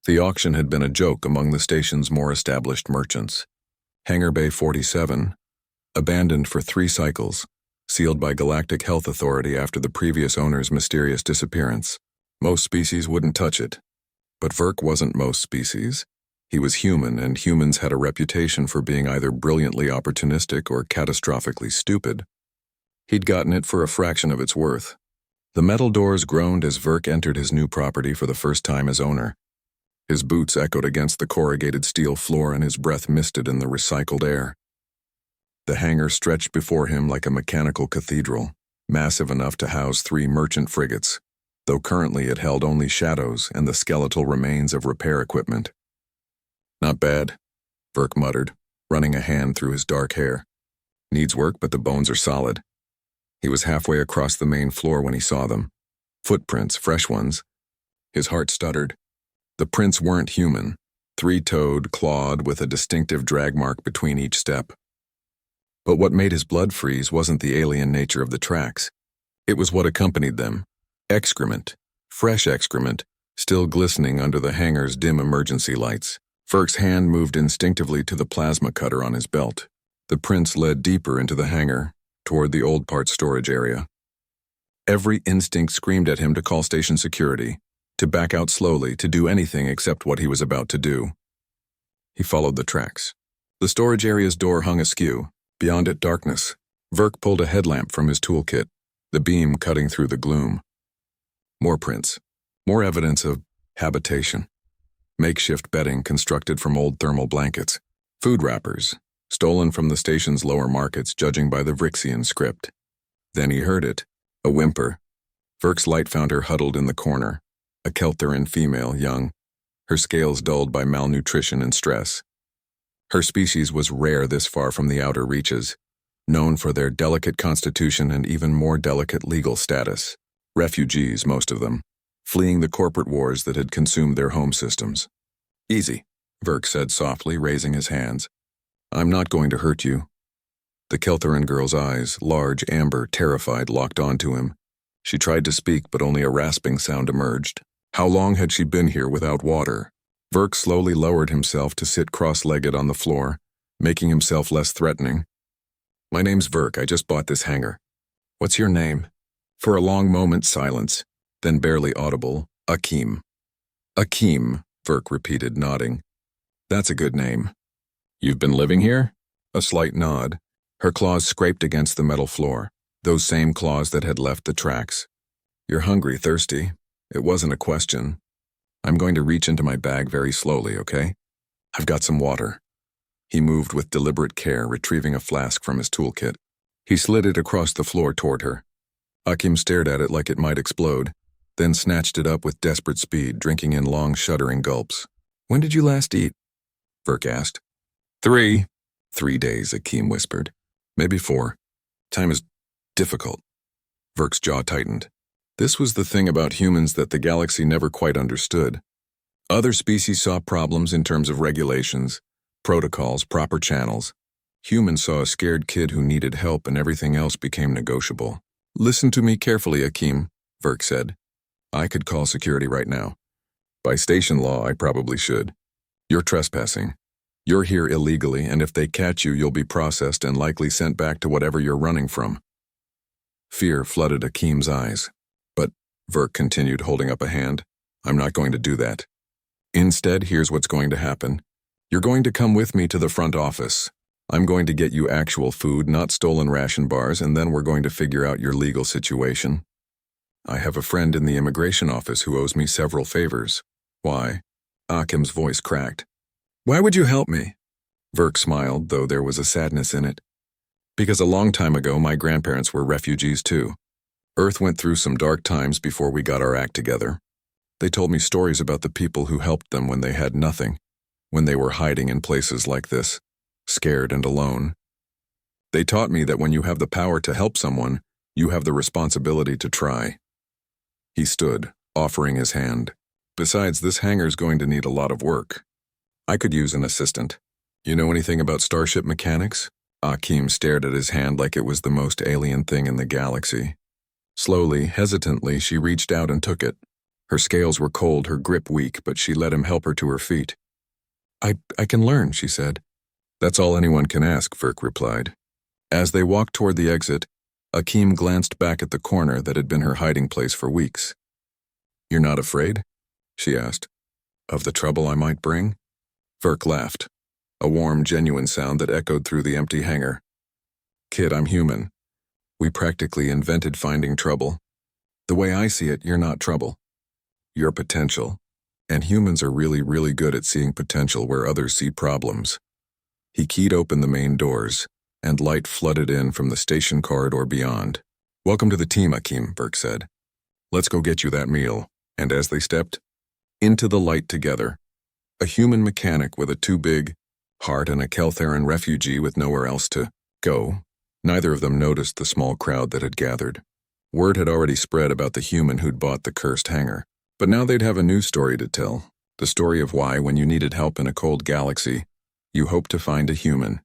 The auction had been a joke among the station's more established merchants. Hangar Bay 47, abandoned for 3 cycles, sealed by Galactic Health Authority after the previous owner's mysterious disappearance. Most species wouldn't touch it. But Verk wasn't most species. He was human, and humans had a reputation for being either brilliantly opportunistic or catastrophically stupid. He'd gotten it for a fraction of its worth. The metal doors groaned as Verk entered his new property for the first time as owner. His boots echoed against the corrugated steel floor and his breath misted in the recycled air. The hangar stretched before him like a mechanical cathedral, massive enough to house 3 merchant frigates, though currently it held only shadows and the skeletal remains of repair equipment. "Not bad," Verk muttered, running a hand through his dark hair. "Needs work, but the bones are solid." He was halfway across the main floor when he saw them. Footprints, fresh ones. His heart stuttered. The prints weren't human, 3-toed, clawed, with a distinctive drag mark between each step. But what made his blood freeze wasn't the alien nature of the tracks. It was what accompanied them. Excrement, fresh excrement, still glistening under the hangar's dim emergency lights. Verk's hand moved instinctively to the plasma cutter on his belt. The prints led deeper into the hangar, toward the old parts storage area. Every instinct screamed at him to call station security, to back out slowly, to do anything except what he was about to do. He followed the tracks. The storage area's door hung askew. Beyond it, darkness. Verk pulled a headlamp from his toolkit, the beam cutting through the gloom. More prints. More evidence of habitation. Makeshift bedding constructed from old thermal blankets. Food wrappers, stolen from the station's lower markets judging by the Vrixian script. Then he heard it, a whimper. Verk's light found her huddled in the corner, a Keltheran female, young, her scales dulled by malnutrition and stress. Her species was rare this far from the outer reaches, known for their delicate constitution and even more delicate legal status. Refugees, most of them, fleeing the corporate wars that had consumed their home systems. "Easy," Verk said softly, raising his hands. "I'm not going to hurt you." The Keltheran girl's eyes, large, amber, terrified, locked onto him. She tried to speak, but only a rasping sound emerged. How long had she been here without water? Verk slowly lowered himself to sit cross-legged on the floor, making himself less threatening. "My name's Verk. I just bought this hangar. What's your name?" For a long moment, silence, then barely audible, "Akeem." "Akeem," Verk repeated, nodding. "That's a good name. You've been living here?" A slight nod. Her claws scraped against the metal floor, those same claws that had left the tracks. "You're hungry, thirsty. It wasn't a question. I'm going to reach into my bag very slowly, okay? I've got some water." He moved with deliberate care, retrieving a flask from his toolkit. He slid it across the floor toward her. Akeem stared at it like it might explode, then snatched it up with desperate speed, drinking in long, shuddering gulps. "When did you last eat?" Verk asked. 3 days, Akeem whispered. "Maybe 4. Time is difficult." Verk's jaw tightened. This was the thing about humans that the galaxy never quite understood. Other species saw problems in terms of regulations, protocols, proper channels. Humans saw a scared kid who needed help and everything else became negotiable. "Listen to me carefully, Akeem," Verk said. "I could call security right now. By station law, I probably should. You're trespassing. You're here illegally, and if they catch you, you'll be processed and likely sent back to whatever you're running from." Fear flooded Akeem's eyes. "But," Verk continued, holding up a hand, "I'm not going to do that. Instead, here's what's going to happen. You're going to come with me to the front office. I'm going to get you actual food, not stolen ration bars, and then we're going to figure out your legal situation. I have a friend in the immigration office who owes me several favors." "Why?" Akeem's voice cracked. "Why would you help me?" Verk smiled, though there was a sadness in it. "Because a long time ago, my grandparents were refugees too. Earth went through some dark times before we got our act together. They told me stories about the people who helped them when they had nothing, when they were hiding in places like this, scared and alone. They taught me that when you have the power to help someone, you have the responsibility to try." He stood, offering his hand. "Besides, this hangar's going to need a lot of work. I could use an assistant. You know anything about starship mechanics?" Akeem stared at his hand like it was the most alien thing in the galaxy. Slowly, hesitantly, she reached out and took it. Her scales were cold, her grip weak, but she let him help her to her feet. I can learn, she said. That's all anyone can ask, Verk replied. As they walked toward the exit, Akeem glanced back at the corner that had been her hiding place for weeks. You're not afraid? She asked. Of the trouble I might bring? Verk laughed, a warm, genuine sound that echoed through the empty hangar. Kid, I'm human. We practically invented finding trouble. The way I see it, you're not trouble. You're potential. And humans are really, really good at seeing potential where others see problems. He keyed open the main doors, and light flooded in from the station corridor beyond. Welcome to the team, Akeem, Verk said. Let's go get you that meal. And as they stepped into the light together, a human mechanic with a too big heart and a Keltheran refugee with nowhere else to go, neither of them noticed the small crowd that had gathered. Word had already spread about the human who'd bought the cursed hangar. But now they'd have a new story to tell, the story of why, when you needed help in a cold galaxy, you hoped to find a human.